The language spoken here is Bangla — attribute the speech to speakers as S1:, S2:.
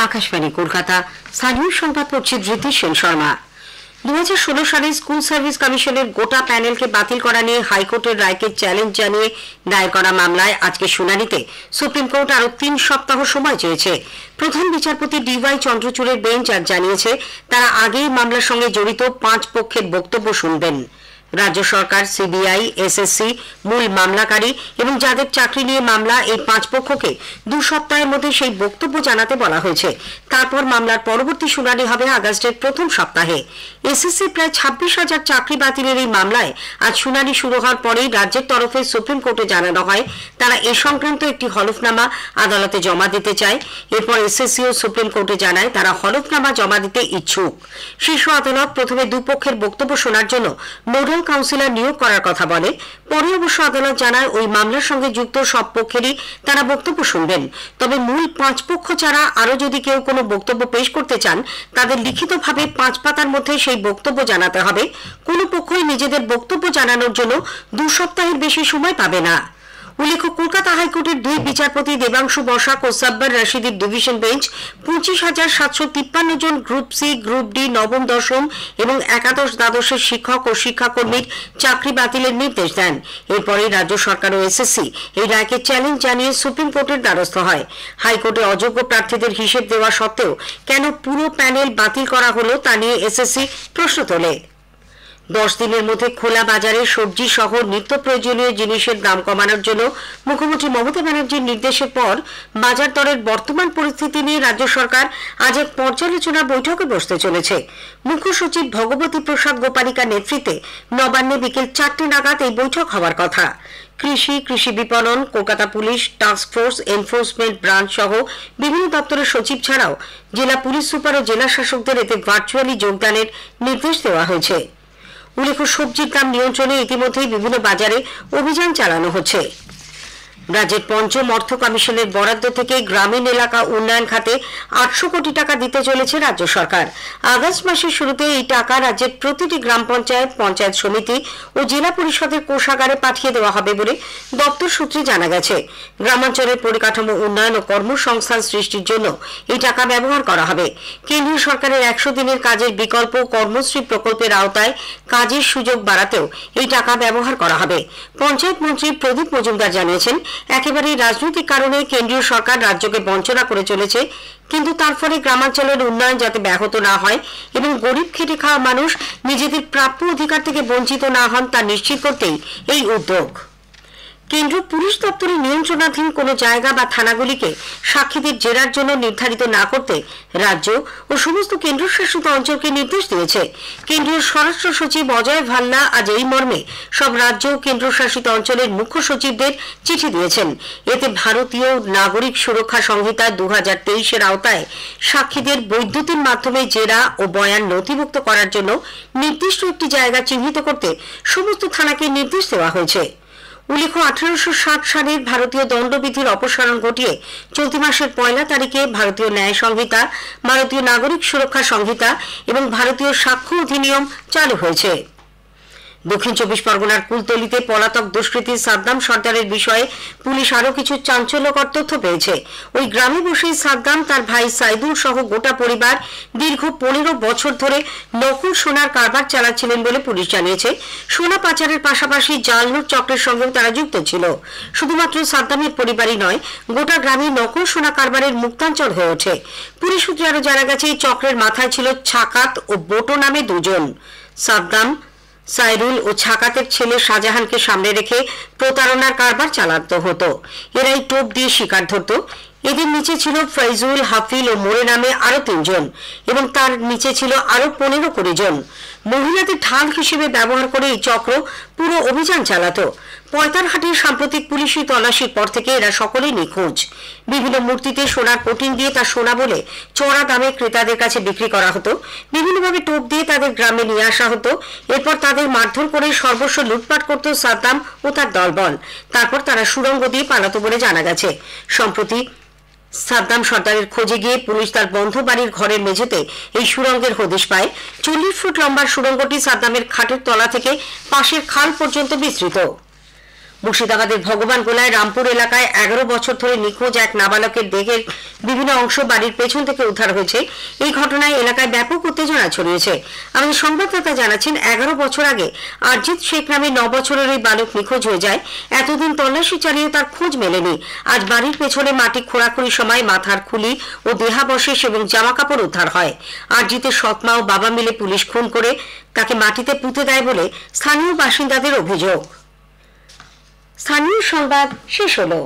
S1: আকাশবাণী কলকাতা। স্থানীয় সংবাদ পড়ছে ধৃতি সেন শর্মা। 2016 সালে স্কুল সার্ভিস কমিশনের গোটা প্যানেলকে বাতিল করা নিয়ে হাইকোর্টের রায়কে চ্যালেঞ্জ জানিয়ে দায়ের করা মামলায় আজকে শুনানিতে সুপ্রিম কোর্ট আরো 3 সপ্তাহ সময় চেয়েছে। প্রধান বিচারপতি ডিওয়াই চন্দ্রচূড়ের বেঞ্চ আজ জানিয়েছে তারা আগেই মামলার সঙ্গে জড়িত 5 পক্ষের বক্তব্য শুনবেন। রাজ্য সরকার, সিবিআই, এসএসসি, মূল মামলাকারী এবং যাদের চাকরি নিয়ে মামলা, এই 5 পক্ষকে 2 সপ্তাহের মধ্যে সেই বক্তব্য জানাতে বলা হয়েছে। তারপর মামলার পরবর্তী শুনানি হবে আগস্টের প্রথম সপ্তাহে। এসএসসি প্রায় 26,000 চাকরি বাতিলের এই মামলায় আজ শুনানি শুরু হওয়ার পরেই রাজ্যের তরফে সুপ্রিম কোর্টে জানানো হয় তারা এ সংক্রান্ত একটি হলফনামা আদালতে জমা দিতে চায়। এরপর এসএসসি ও সুপ্রিম কোর্টে জানায় তারা হলফনামা জমা দিতে ইচ্ছুক। শীর্ষ আদালত প্রথমে দুপক্ষের বক্তব্য শোনার জন্য নোডাল কাউন্সিলর নিয়োগ করার কথা বলে। পরে অবশ্য আদালত জানায় ওই মামলার সঙ্গে যুক্ত সব পক্ষেরই তারা বক্তব্য শুনবেন। তবে মূল 5 পক্ষ ছাড়া আরো যদি কেউ কোনো বক্তব্য পেশ করতে চান তাদের লিখিতভাবে 5 পাতার মধ্যে সেই বক্তব্য জানাতে হবে। কোনো পক্ষই নিজেদের বক্তব্য জানানোর জন্য 2 সপ্তাহের বেশি সময় পাবে না। উল্লেখ্য, কলকাতা হাইকোর্টের 2 বিচারপতি দেবাংশু বসাক ও সাব্বার রশিদের ডিভিশন বেঞ্চ 25,753 জন গ্রুপ সি, গ্রুপ ডি, নবম, দশম এবং একাদশ দ্বাদশের শিক্ষক ও শিক্ষাকর্মীর চাকরি বাতিলের নির্দেশ দেন। এরপরে রাজ্য সরকার ও এসএসসি এই রায়কে চ্যালেঞ্জ জানিয়ে সুপ্রিম কোর্টের দ্বারস্থ হয়। হাইকোর্টে অযোগ্য প্রার্থীদের হিসেব দেওয়া সত্ত্বেও কেন পুরো প্যানেল বাতিল করা হলো তা নিয়ে এসএসসি প্রশ্ন তোলে। 10 দিনের মধ্যে খোলা বাজারে সবজি সহ নিত্য প্রয়োজনীয় জিনিসের দাম কমানোর জন্য মুখ্যমন্ত্রী মমতা ব্যানার্জির নির্দেশের পর বাজার দরের বর্তমান পরিস্থিতি নিয়ে রাজ্য সরকার আজ এক পর্যালোচনা বৈঠকে বসতে চলেছে। মুখ্য সচিব ভগবতী প্রসাদ গোপালিকার নেতৃত্বে নবান্নে বিকেল 4টে নাগাদ এই বৈঠক হওয়ার কথা। কৃষি, কৃষি বিপণন, Kolkata police, task force, enforcement branch সহ বিভিন্ন দপ্তরের সচিব ছাড়াও জেলা পুলিশ সুপার ও জেলা শাসকদের এতে ভার্চুয়ালি যোগদানের নির্দেশ দেওয়া হয়েছে। উল্লেখ্য, সবজির দাম নিয়ন্ত্রণে ইতিমধ্যেই বিভিন্ন বাজারে অভিযান চালানো হচ্ছে। রাজ্যের পঞ্চম অর্থ কমিশনের বরাদ্দ থেকে গ্রামীণ এলাকা উন্নয়ন খাতে 800 কোটি টাকা দিতে চলেছে রাজ্য সরকার। আগস্ট মাসের শুরুতে এই টাকা রাজ্যের প্রতিটি গ্রাম পঞ্চায়েত, পঞ্চায়েত সমিতি ও জেলা পরিষদের কোষাগারে পাঠিয়ে দেওয়া হবে বলে দপ্তর সূত্রে জানা গেছে। গ্রামাঞ্চলের পরিকাঠামো উন্নয়ন ও কর্মসংস্থান সৃষ্টির জন্য এই টাকা ব্যবহার করা হবে। কেন্দ্রীয় সরকারের 100 দিনের কাজের বিকল্প কর্মশ্রী প্রকল্পের আওতায় কাজের সুযোগ বাড়াতেও এই টাকা ব্যবহার করা হবে। পঞ্চায়েত মন্ত্রী প্রদীপ মজুমদার জানিয়েছেন, একেবারে রাজনৈতিক কারণে কেন্দ্রীয় সরকার রাজ্যকে বঞ্চনা করে চলেছে, কিন্তু তার ফলে গ্রামাঞ্চলের উন্নয়ন যাতে ব্যাহত না হয় এবং গরিব খেটে খাওয়া মানুষ নিজেদের প্রাপ্য অধিকার থেকে বঞ্চিত না হন তা নিশ্চিত করতেই এই উদ্যোগ। কেন্দ্র পুলিশ দপ্তরের নিয়ন্ত্রণাধীন কোনো জায়গা বা থানাগুলিকে সাক্ষীদের জেরার জন্য নির্ধারিত না করতে রাজ্য ও সমস্ত কেন্দ্রশাসিত অঞ্চলকে নির্দেশ দিয়েছে। কেন্দ্রীয় স্বরাষ্ট্র সচিব অজয় ভাল্লা আজ এই মর্মে সব রাজ্য ও কেন্দ্রশাসিত অঞ্চলের মুখ্য সচিবদের চিঠি দিয়েছেন। এতে ভারতীয় নাগরিক সুরক্ষা সংহিতা 2023-এর আওতায় সাক্ষীদের বৈদ্যুতিন মাধ্যমে জেরা ও বয়ান নথিভুক্ত করার জন্য নির্দিষ্ট একটি জায়গা চিহ্নিত করতে সমস্ত থানাকে নির্দেশ দেওয়া হয়েছে। উল্লেখ্য, 1860 সালের ভারতীয় দণ্ডবিধির অপসারণ ঘটিয়ে চলতি মাসের 1 তারিখে ভারতীয় ন্যায় সংহিতা, ভারতীয় নাগরিক সুরক্ষা সংহিতা এবং ভারতীয় সাক্ষ্য অধিনিয়ম চালু হয়েছে। দক্ষিণ 24 পরগনার কুলতলিতে পলাতক দুষ্কৃতী সাদ্দাম সর্দারের বিষয়ে পুলিশ আরো কিছু চাঞ্চল্যকর তথ্য পেয়েছে। ওই গ্রামে বসেই সাদ্দাম, তার ভাই সাইদুল সহ গোটা পরিবার দীর্ঘ 15 বছর ধরে নকল সোনার কারবার চালাচ্ছিলেন বলে পুলিশ জানিয়েছে। সোনা পাচারের পাশাপাশি জাল নোট চক্রের সঙ্গেও তারা যুক্ত ছিল। শুধুমাত্র সাদ্দামের পরিবারই নয়, গোটা গ্রামে নকল সোনা কারবারের মুক্তাঞ্চল হয়ে ওঠে। পুলিশ সূত্রে আরো জানা গেছে এই চক্রের মাথায় ছিল ছাকাত ও বোটো নামে 2 জন। সাদ্দাম, সাইরুল ও ছাকাতের ছেলে শাহজাহানকে সামনে রেখে প্রতারণার কারবার চালাতে হতো। এরাই টোপ দিয়ে শিকার ধরত। এদের নিচে ছিল ফৈজুল, হাফিল ও মোরে নামে আরো 3 জন এবং তার নিচে ছিল আরো 15-20 জন। মহিলাদের ঢাল হিসেবে ব্যবহার করে এই চক্র পুরো অভিযান চালাতো। পয়তারহাটের সাম্প্রতিক পুলিশি তল্লাশির পর থেকে এরা সকলেই নিখোঁজ। বিভিন্ন মূর্তিতে সোনার কোটিং দিয়ে তা সোনা বলে চড়া দামে ক্রেতাদের কাছে বিক্রি করা হতো। বিভিন্নভাবে টোপ দিয়ে তাদের গ্রামে নিয়ে আসা হতো। এরপর তাদের মারধর করে সর্বস্ব লুটপাট করত সাদ্দাম ও তার দলবল। তারপর তারা সুড়ঙ্গ দিয়ে পালাতো বলে জানা গেছে। সম্প্রতি সাদ্দাম সর্দারের খোঁজে গিয়ে পুলিশ তার বন্ধ বাড়ির ঘরের মেঝেতে এই সুড়ঙ্গের হদিশ পায়। 40 ফুট লম্বা সুড়ঙ্গটি সাদ্দামের খাটের তলা থেকে পাশের খাল পর্যন্ত বিস্তৃত। মুর্শিদাবাদের ভগবানগোলায় রামপুর এলাকায় 11 বছর ধরে নিখোঁজ এক নাবালকের দেহের বিভিন্ন অংশ বাড়ির পেছন থেকে উদ্ধার হয়েছে। এই ঘটনায় এলাকায় ব্যাপক উত্তেজনা ছড়িয়েছে। আমাদের সংবাদদাতা জানাচ্ছেন, 11 বছর আগে আরজিৎ শেখ নামে 9 বছরের ওই বালক নিখোঁজ হয়ে যায়। এতদিন তল্লাশি চালিয়ে তার খোঁজ মেলেনি। আজ বাড়ির পেছনে মাটি খোঁড়াখুড়ির সময় মাথার খুলি ও দেহাবশেষ এবং জামাকাপড় উদ্ধার হয়। আরজিতের সৎমা ও বাবা মিলে পুলিশ খুন করে তাকে মাটিতে পুঁতে দেয় বলে স্থানীয় বাসিন্দাদের অভিযোগ। স্থানীয় সংবাদ শেষ হলো।